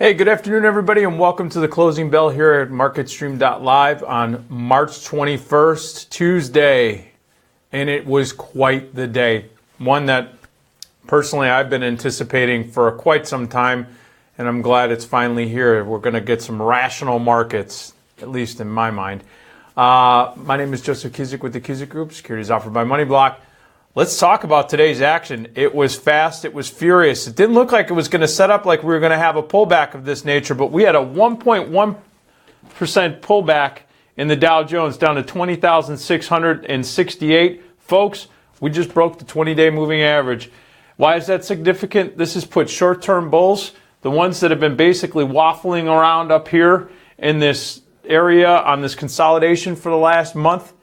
Hey, good afternoon, everybody, and welcome to the closing bell here at MarketStream.live on March 21st, Tuesday. And it was quite the day. One that personally I've been anticipating for quite some time, and I'm glad it's finally here. We're going to get some rational markets, at least in my mind. My name is Joseph Kizik with the Kizik Group, securities offered by MoneyBlock. Let's talk about today's action. It was fast. It was furious. It didn't look like it was going to set up like we were going to have a pullback of this nature, but we had a 1.1% pullback in the Dow Jones down to 20,668. Folks, we just broke the 20-day moving average. Why is that significant? This has put short-term bulls, the ones that have been basically waffling around up here in this area on this consolidation for the last month,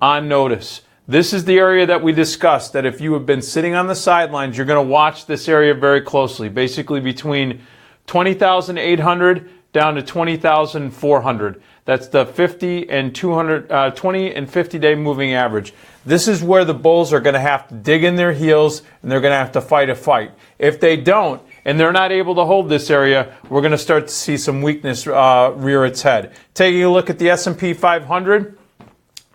on notice. This is the area that we discussed, that if you have been sitting on the sidelines, you're going to watch this area very closely, basically between 20,800 down to 20,400. That's the 50 and 200, 20 and 50-day moving average. This is where the bulls are going to have to dig in their heels, and they're going to have to fight a fight. If they don't, and they're not able to hold this area, we're going to start to see some weakness rear its head. Taking a look at the S&P 500,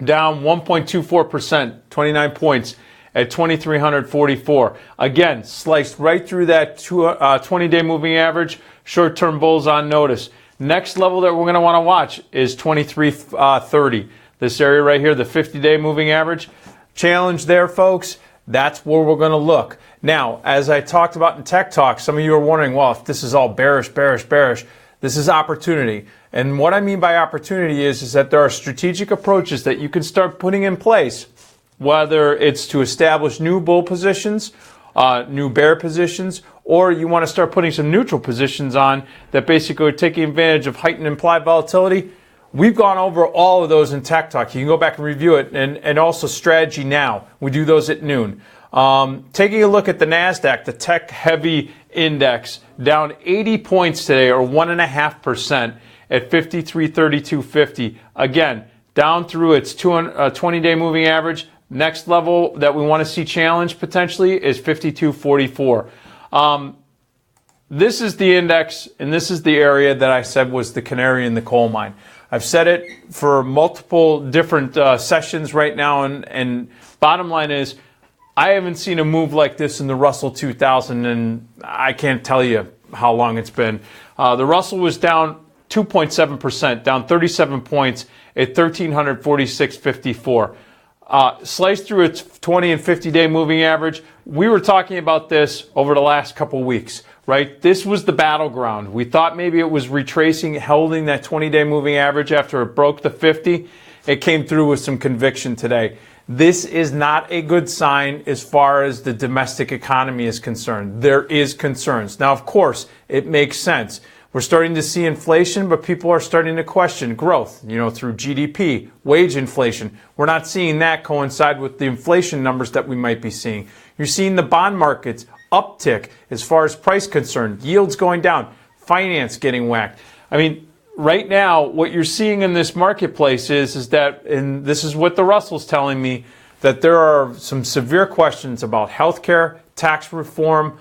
down 1.24%, 29 points at 2,344. Again, sliced right through that 20-day moving average. Short-term bulls on notice. Next level that we're going to want to watch is 2330. This area right here, the 50-day moving average. Challenge there, folks. That's where we're going to look. Now, as I talked about in Tech Talk, some of you are wondering, well, if this is all bearish, this is opportunity. And what I mean by opportunity is that there are strategic approaches that you can start putting in place, whether it's to establish new bull positions, new bear positions, or you want to start putting some neutral positions on that basically are taking advantage of heightened implied volatility. We've gone over all of those in Tech Talk. You can go back and review it, and also Strategy Now. We do those at noon. Taking a look at the Nasdaq, the tech-heavy index, down 80 points today, or 1.5%. At 5332.50. Again, down through its 20-day moving average. Next level that we want to see challenged potentially is 5244. This is the index, and this is the area that I said was the canary in the coal mine. I've said it for multiple different sessions right now, and bottom line is I haven't seen a move like this in the Russell 2000, and I can't tell you how long it's been. The Russell was down 2.7%, down 37 points at 1,346.54. Sliced through its 20 and 50-day moving average. We were talking about this over the last couple weeks, right? This was the battleground. We thought maybe it was retracing, holding that 20-day moving average after it broke the 50. It came through with some conviction today. This is not a good sign as far as the domestic economy is concerned. There is concerns. Now, of course, it makes sense. We're starting to see inflation, but people are starting to question growth, through GDP, wage inflation. We're not seeing that coincide with the inflation numbers that we might be seeing. You're seeing the bond markets uptick as far as price concerned, yields going down, finance getting whacked. I mean, right now, what you're seeing in this marketplace is that, and this is what the Russell's telling me, that there are some severe questions about healthcare, tax reform,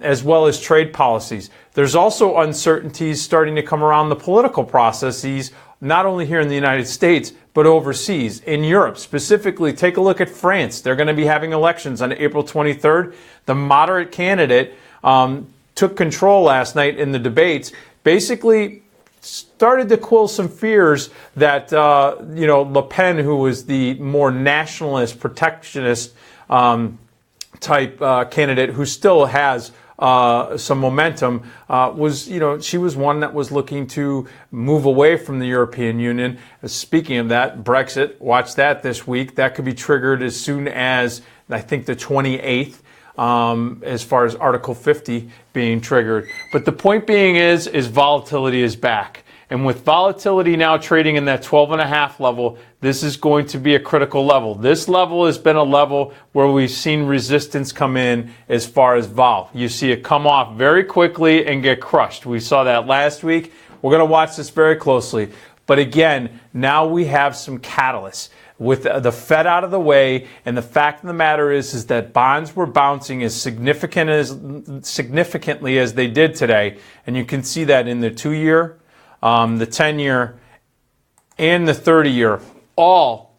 as well as trade policies. There's also uncertainties starting to come around the political processes, not only here in the United States, but overseas. In Europe, specifically, take a look at France. They're going to be having elections on April 23rd. The moderate candidate took control last night in the debates, basically started to quell some fears that, Le Pen, who was the more nationalist, protectionist type candidate who still has some momentum, she was one that was looking to move away from the European Union. Speaking of that, Brexit, watch that this week. That could be triggered as soon as, I think, the 28th, as far as Article 50 being triggered. But the point being is volatility is back. And with volatility now trading in that 12.5 level, this is going to be a critical level. This level has been a level where we've seen resistance come in as far as vol. You see it come off very quickly and get crushed. We saw that last week. We're going to watch this very closely. But again, now we have some catalysts. with the Fed out of the way, and the fact of the matter is that bonds were bouncing as significantly as they did today, and you can see that in the 2-year, the 10-year, and the 30-year, all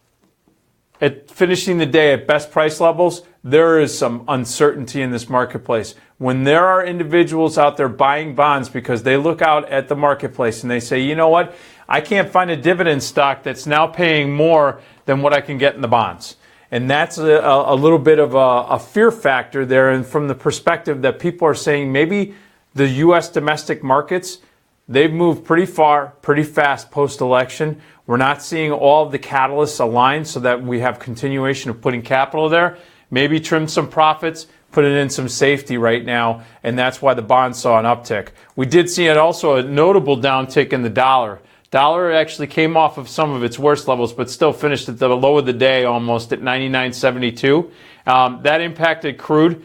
at finishing the day at best price levels. There is some uncertainty in this marketplace. When there are individuals out there buying bonds because they look out at the marketplace and they say, you know what, I can't find a dividend stock that's now paying more than what I can get in the bonds. And that's a little bit of a fear factor there. And from the perspective that people are saying maybe the U.S. domestic markets, they've moved pretty far, pretty fast post-election. We're not seeing all of the catalysts aligned so that we have continuation of putting capital there. Maybe trim some profits, put it in some safety right now, and that's why the bonds saw an uptick. We did see also a notable downtick in the dollar. Dollar actually came off of some of its worst levels, but still finished at the low of the day almost at 99.72. That impacted crude.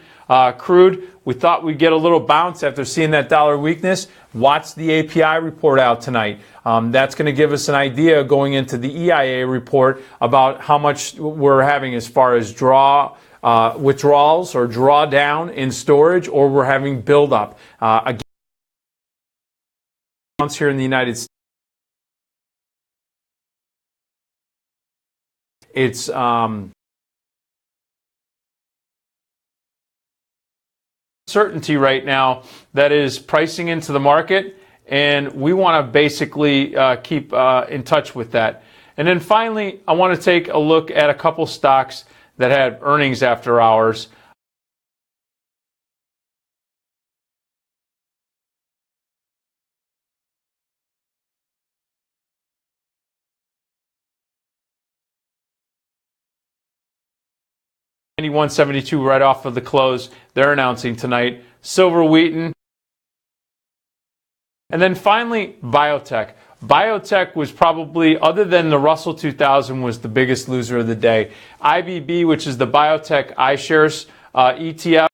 Crude, we thought we'd get a little bounce after seeing that dollar weakness. Watch the API report out tonight. That's going to give us an idea going into the EIA report about how much we're having as far as withdrawals or drawdown in storage, or we're having buildup. Again, here in the United States, it's uncertainty right now that is pricing into the market, and we want to basically keep in touch with that. And then finally, I want to take a look at a couple stocks that had earnings after hours. $91.72 right off of the close. They're announcing tonight. Silver Wheaton. And then finally, biotech. Biotech was probably, other than the Russell 2000, was the biggest loser of the day. IBB, which is the biotech iShares ETF.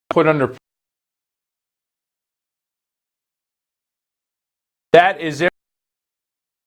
Put under. That is it.